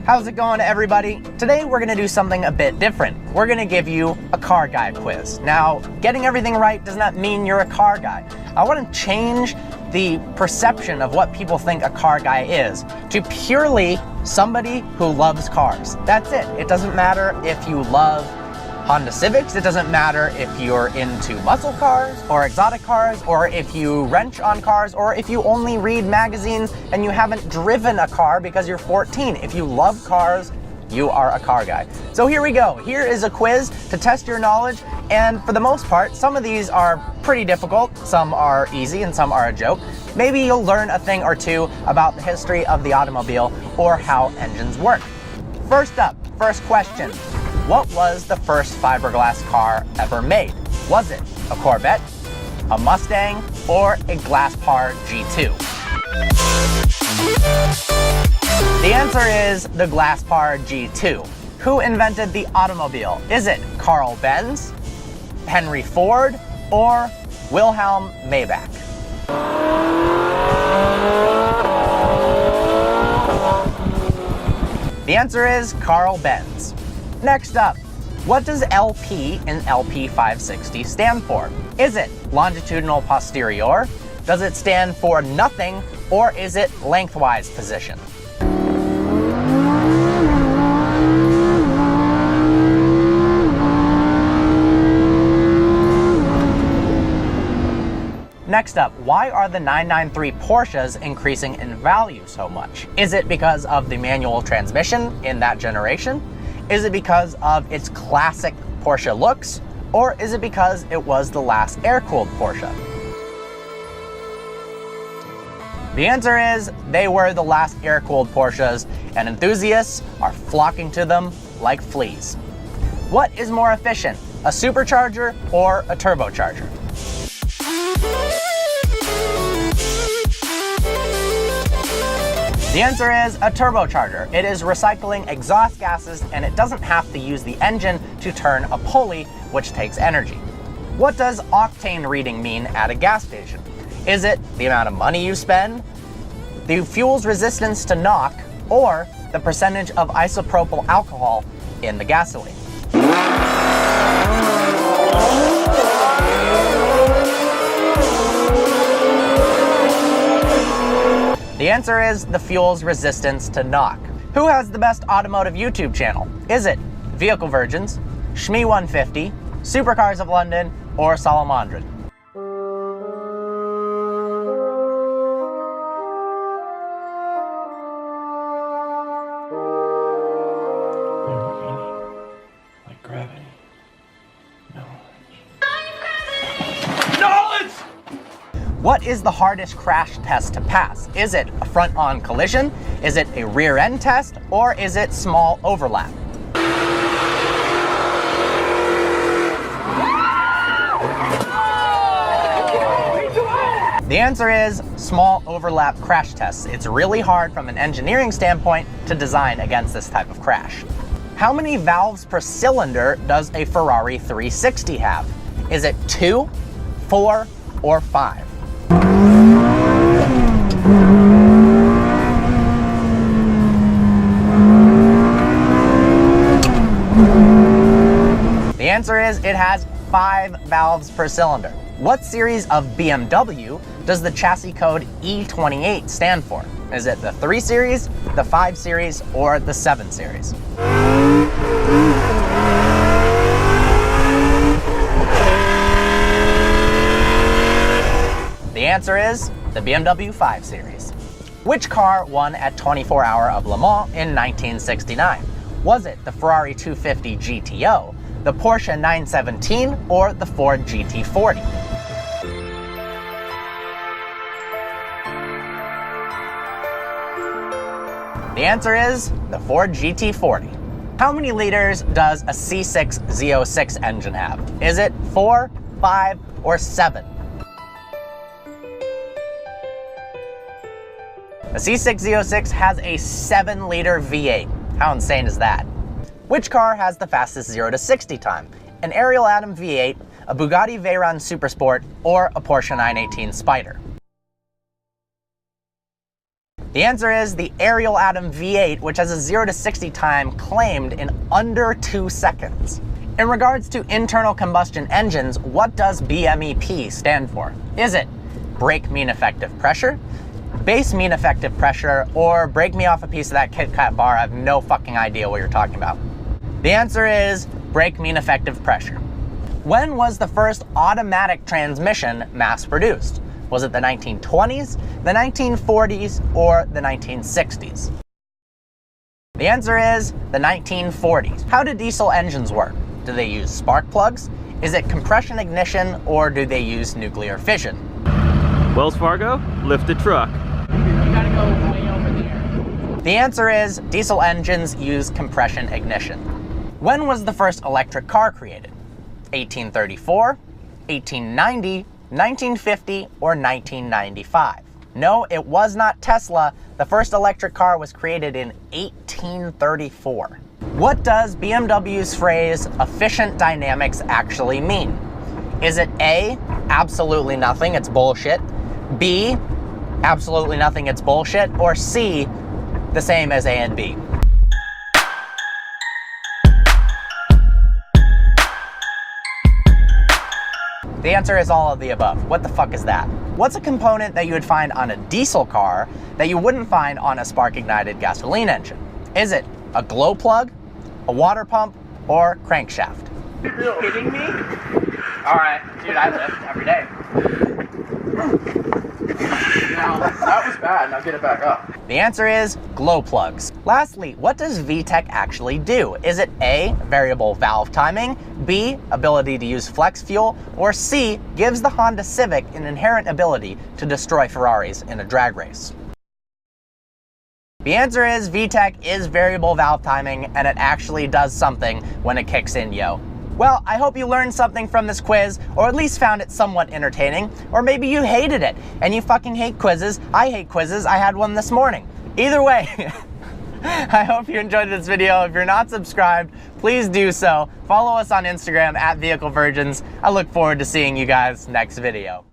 How's it going, everybody? Today we're gonna do something a bit different. We're gonna give you a car guy quiz. Now, getting everything right does not mean you're a car guy. I wanna change the perception of what people think a car guy is to purely somebody who loves cars. That's it. It doesn't matter if you love Honda Civics, it doesn't matter if you're into muscle cars or exotic cars, or if you wrench on cars, or if you only read magazines and you haven't driven a car because you're 14. If you love cars, you are a car guy. So here we go. Here is a quiz to test your knowledge, and for the most part, some of these are pretty difficult, some are easy, and some are a joke. Maybe you'll learn a thing or two about the history of the automobile or how engines work. First up, first question. What was the first fiberglass car ever made? Was it a Corvette, a Mustang, or a Glass-Par G2? The answer is the Glass-Par G2. Who invented the automobile? Is it Carl Benz, Henry Ford, or Wilhelm Maybach? The answer is Carl Benz. Next up, what does LP in LP 560 stand for? Is it longitudinal posterior? Does it stand for nothing? Or is it lengthwise position? Next up, why are the 993 Porsches increasing in value so much? Is it because of the manual transmission in that generation? Is it because of its classic Porsche looks? Or is it because it was the last air-cooled Porsche? The answer is they were the last air-cooled Porsches, and enthusiasts are flocking to them like fleas. What is more efficient, a supercharger or a turbocharger? The answer is a turbocharger. It is recycling exhaust gases, and it doesn't have to use the engine to turn a pulley, which takes energy. What does octane reading mean at a gas station? Is it the amount of money you spend, the fuel's resistance to knock, or the percentage of isopropyl alcohol in the gasoline? The answer is the fuel's resistance to knock. Who has the best automotive YouTube channel? Is it Vehicle Virgins, Shmee150, Supercars of London, or Salamandra? Lamborghini, like gravity, knowledge. What is the hardest crash test to pass? Is it a front-on collision? Is it a rear-end test? Or is it small overlap? The answer is small overlap crash tests. It's really hard from an engineering standpoint to design against this type of crash. How many valves per cylinder does a Ferrari 360 have? Is it 2, 4, or 5? The answer is it has 5 valves per cylinder. What series of BMW does the chassis code E28 stand for? Is it the 3 Series, the 5 Series, or the 7 Series? The answer is the BMW 5 Series. Which car won at 24 Hour of Le Mans in 1969? Was it the Ferrari 250 GTO, the Porsche 917, or the Ford GT40? The answer is the Ford GT40. How many liters does a C6 Z06 engine have? Is it 4, 5, or 7? A C6 Z06 has a 7-liter V8. How insane is that? Which car has the fastest 0 to 60 time? An Ariel Atom V8, a Bugatti Veyron Supersport, or a Porsche 918 Spyder? The answer is the Ariel Atom V8, which has a 0 to 60 time claimed in under 2 seconds. In regards to internal combustion engines, what does BMEP stand for? Is it brake mean effective pressure, base mean effective pressure, or break me off a piece of that Kit Kat bar? I have no fucking idea what you're talking about. The answer is brake mean effective pressure. When was the first automatic transmission mass produced? Was it the 1920s, the 1940s, or the 1960s? The answer is the 1940s. How do diesel engines work? Do they use spark plugs? Is it compression ignition, or do they use nuclear fission? Wells Fargo, lift a truck. You gotta go way over there. The answer is diesel engines use compression ignition. When was the first electric car created? 1834, 1890, 1950, or 1995? No, it was not Tesla. The first electric car was created in 1834. What does BMW's phrase efficient dynamics actually mean? Is it A, absolutely nothing, it's bullshit, B, absolutely nothing, it's bullshit, or C, the same as A and B? The answer is all of the above. What the fuck is that? What's a component that you would find on a diesel car that you wouldn't find on a spark-ignited gasoline engine? Is it a glow plug, a water pump, or crankshaft? Are you kidding me? All right, dude, I lift every day. Now, that was bad. Now get it back up. The answer is glow plugs. Lastly, what does VTEC actually do? Is it A, variable valve timing, B, ability to use flex fuel, or C, gives the Honda Civic an inherent ability to destroy Ferraris in a drag race? The answer is VTEC is variable valve timing, and it actually does something when it kicks in, yo. Well, I hope you learned something from this quiz, or at least found it somewhat entertaining, or maybe you hated it, and you fucking hate quizzes. I hate quizzes, I had one this morning. Either way, I hope you enjoyed this video. If you're not subscribed, please do so. Follow us on Instagram @VehicleVirgins. I look forward to seeing you guys next video.